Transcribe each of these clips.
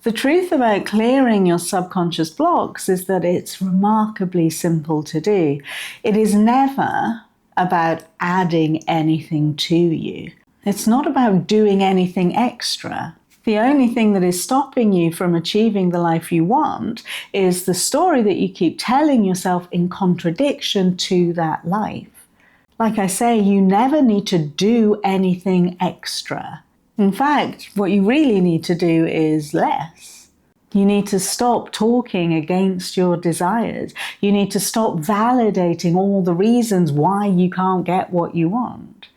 The truth about clearing your subconscious blocks is that it's remarkably simple to do. It is never about adding anything to you. It's not about doing anything extra. The only thing that is stopping you from achieving the life you want is the story that you keep telling yourself in contradiction to that life. Like I say, you never need to do anything extra. In fact, what you really need to do is less. You need to stop talking against your desires. You need to stop validating all the reasons why you can't get what you want.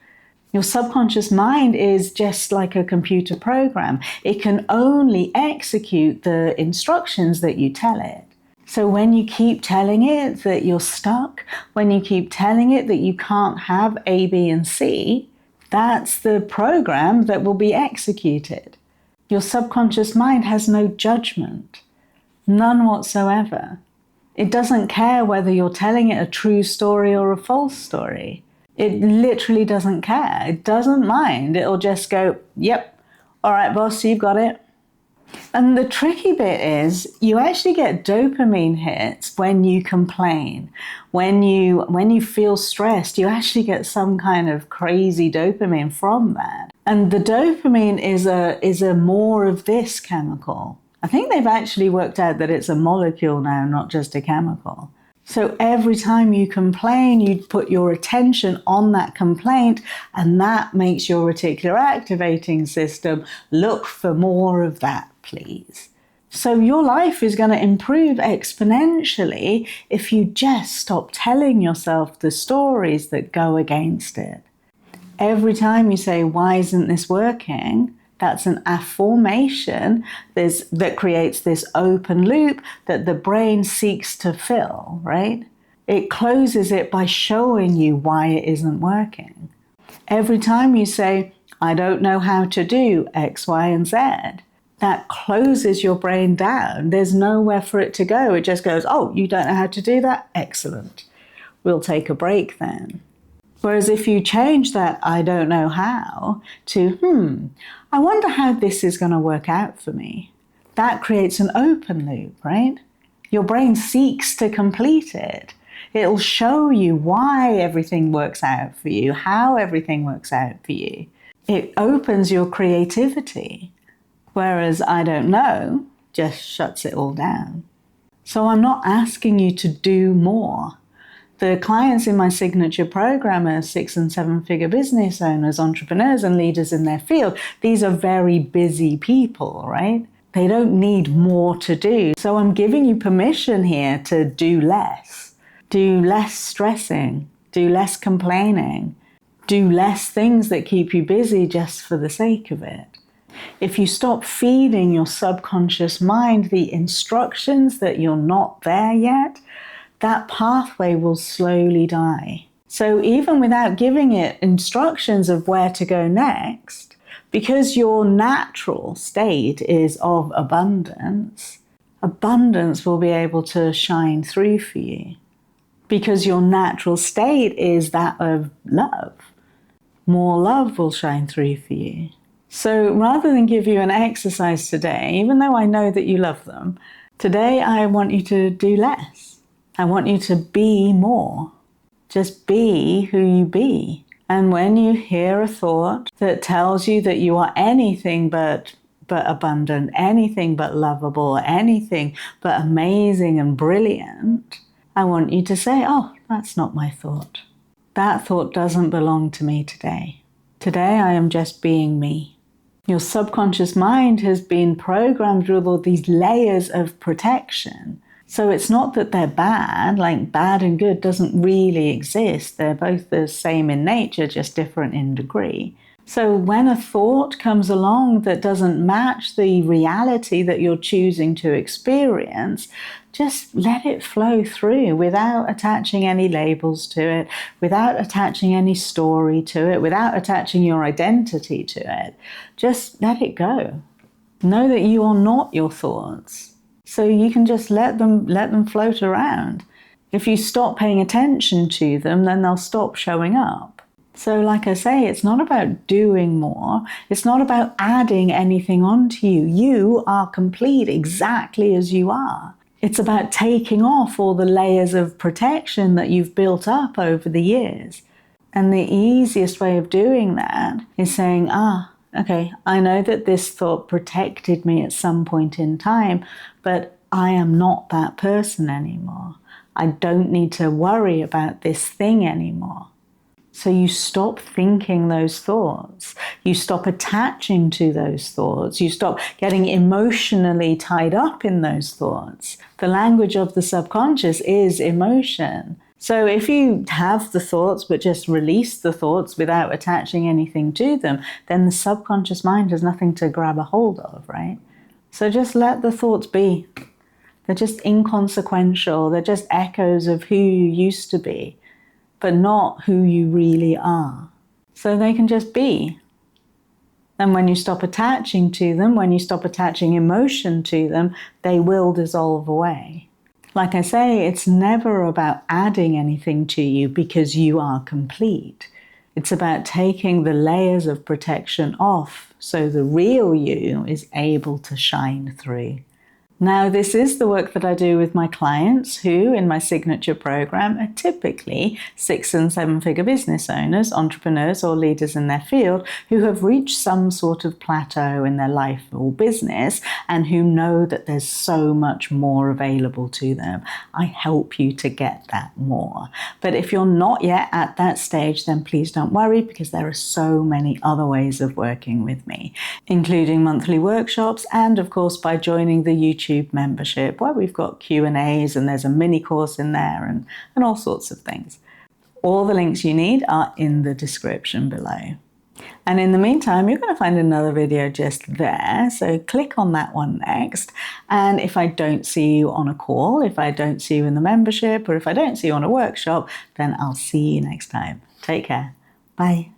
Your subconscious mind is just like a computer program. It can only execute the instructions that you tell it. So when you keep telling it that you're stuck, when you keep telling it that you can't have A, B, and C, that's the program that will be executed. Your subconscious mind has no judgment, none whatsoever. It doesn't care whether you're telling it a true story or a false story. It literally doesn't care. It doesn't mind. It'll just go, yep, all right, boss, you've got it. And the tricky bit is you actually get dopamine hits when you complain. When you feel stressed, you actually get some kind of crazy dopamine from that. And the dopamine is a more of this chemical. I think they've actually worked out that it's a molecule now, not just a chemical. So every time you complain, you put your attention on that complaint, and that makes your reticular activating system look for more of that, please. So your life is going to improve exponentially if you just stop telling yourself the stories that go against it. Every time you say, why isn't this working? That's an affirmation that creates this open loop that the brain seeks to fill, right? It closes it by showing you why it isn't working. Every time you say, I don't know how to do X, Y, and Z, that closes your brain down. There's nowhere for it to go. It just goes, oh, you don't know how to do that? Excellent. We'll take a break then. Whereas if you change that I don't know how to, I wonder how this is going to work out for me, that creates an open loop, right? Your brain seeks to complete it. It'll show you why everything works out for you, how everything works out for you. It opens your creativity, whereas I don't know just shuts it all down. So I'm not asking you to do more. The clients in my signature program are 6- and 7-figure business owners, entrepreneurs, and leaders in their field. These are very busy people, right? They don't need more to do. So I'm giving you permission here to do less. Do less stressing. Do less complaining. Do less things that keep you busy just for the sake of it. If you stop feeding your subconscious mind the instructions that you're not there yet, that pathway will slowly die. So even without giving it instructions of where to go next, because your natural state is of abundance, abundance will be able to shine through for you. Because your natural state is that of love. More love will shine through for you. So rather than give you an exercise today, even though I know that you love them, today I want you to do less. I want you to be more. Just be who you be. And when you hear a thought that tells you that you are anything but abundant, anything but lovable, anything but amazing and brilliant, I want you to say, oh, that's not my thought. That thought doesn't belong to me today. Today I am just being me. Your subconscious mind has been programmed with all these layers of protection. So it's not that they're bad, like bad and good doesn't really exist. They're both the same in nature, just different in degree. So when a thought comes along that doesn't match the reality that you're choosing to experience, just let it flow through without attaching any labels to it, without attaching any story to it, without attaching your identity to it. Just let it go. Know that you are not your thoughts. So you can just let them float around. If you stop paying attention to them, then they'll stop showing up. So like I say, it's not about doing more. It's not about adding anything onto you. You are complete exactly as you are. It's about taking off all the layers of protection that you've built up over the years. And the easiest way of doing that is saying, okay, I know that this thought protected me at some point in time, but I am not that person anymore. I don't need to worry about this thing anymore. So you stop thinking those thoughts. You stop attaching to those thoughts. You stop getting emotionally tied up in those thoughts. The language of the subconscious is emotion. So if you have the thoughts but just release the thoughts without attaching anything to them, then the subconscious mind has nothing to grab a hold of, right? So just let the thoughts be. They're just inconsequential. They're just echoes of who you used to be, but not who you really are. So they can just be. And when you stop attaching to them, when you stop attaching emotion to them, they will dissolve away. Like I say, it's never about adding anything to you because you are complete. It's about taking the layers of protection off so the real you is able to shine through. Now, this is the work that I do with my clients who, in my signature program, are typically 6- and 7-figure business owners, entrepreneurs, or leaders in their field who have reached some sort of plateau in their life or business and who know that there's so much more available to them. I help you to get that more. But if you're not yet at that stage, then please don't worry, because there are so many other ways of working with me, including monthly workshops and, of course, by joining the YouTube membership where we've got Q&As and there's a mini course in there and all sorts of things. All the links you need are in the description below. And in the meantime, you're going to find another video just there. So click on that one next. And if I don't see you on a call, if I don't see you in the membership, or if I don't see you on a workshop, then I'll see you next time. Take care. Bye.